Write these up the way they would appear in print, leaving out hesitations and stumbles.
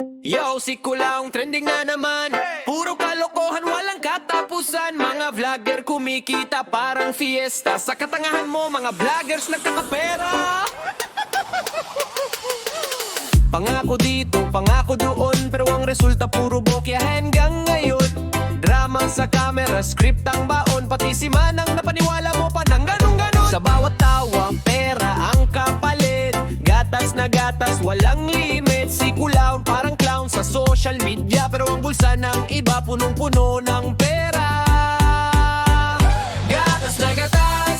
Yo, si Kulaong trending na naman. Puro kalokohan, walang katapusan. Mga vlogger kumikita parang fiesta. Sa katangahan mo, mga vloggers nagkakapera. Pangako dito, pangako doon, pero ang resulta puro bokya hanggang ngayon. Drama sa camera, script ang baon, pati si Manang napaniwala mo pa ng ganun-ganon. Sa bawat tawa, pera ang kapalit. Gatas na gatas, walang limit. Si Kulaong parang clown sa social media, pero ang bulsa ng iba punong-puno ng pera. Gatas na gatas,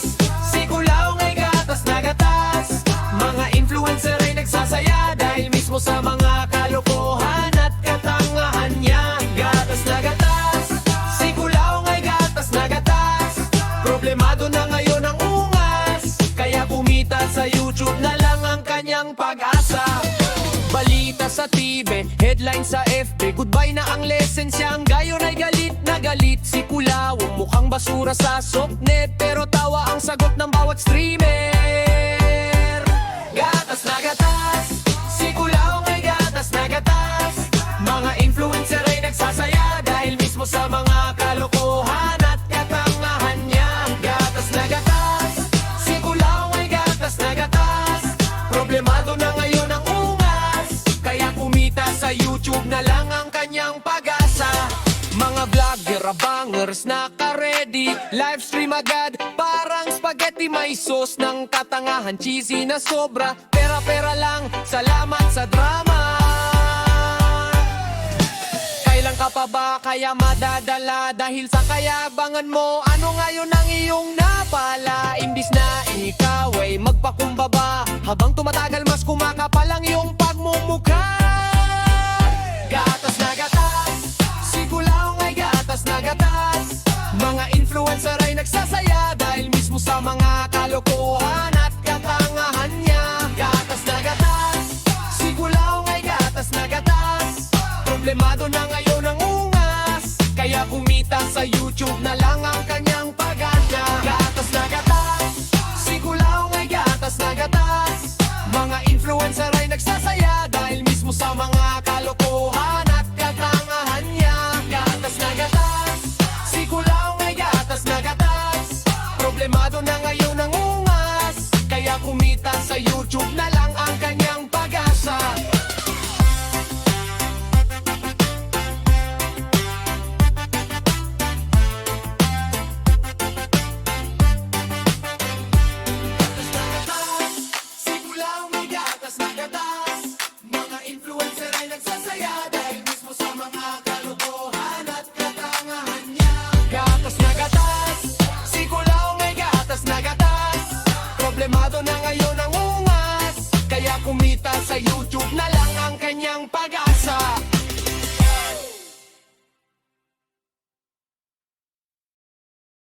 si Kulaong ay gatas na gatas. Mga influencer ay nagsasaya dahil mismo sa mga kalokohan at katangahan niya. Gatas na gatas, si Kulaong ay gatas na gatas. Problemado na ngayon ang ungas, kaya kumita sa YouTube na lang ang kanyang pag-asa. Balita sa TV, headline sa FB, goodbye na ang lesensya. Ang gayon ay galit na galit. Si Kulaong mukhang basura sa softnet, pero tawa ang sagot ng bawat streamer. Gatas na gatas, si Kulaong ay gatas na gatas. Mga influencer ay nagsasaya dahil mismo sa mga kalokohan at katangahan niya. Gatas na gatas, si Kulaong ay gatas na gatas. Problemado na ngayon ang ungas, kaya kumita sa YouTube na lang ang kanyang pag-asa. Mga vlogger, abangers, naka-ready, livestream agad, parang spaghetti may sauce ng katangahan, cheesy na sobra, pera-pera lang, salamat sa drama. Kailan ka pa ba kaya madadala dahil sa kayabangan mo? Ano ngayon ang iyong napala? Imbis na ikaw ay magpakumbaba, habang tumatagal mas kumakapal ang iyong pagmumukha. Gatas na gatas, si Kulaong ay gatas na gatas. Mga influencer ay nagsasaya dahil mismo sa mga kalokohan at katangahan niya. Gatas na gatas, si Kulaong ay gatas na gatas. Problemado na ngayon ang ungas, kaya kumita sa YouTube na lang ang kanyang pag-asa. Gatas na gatas, si Kulaong ay gatas na gatas. Mga influencer ay nagsasaya dahil mismo sa mga kalokohan at katangahan niya. Gatas na gatas, si Kulaong ay gatas na gatas. Problemado na ngayon ang ungas, kaya kumita sa YouTube na lang ang kanyang pag-asa. Problemado na ngayon ang ungas, kaya kumita sa YouTube na lang ang kanyang pag-asa.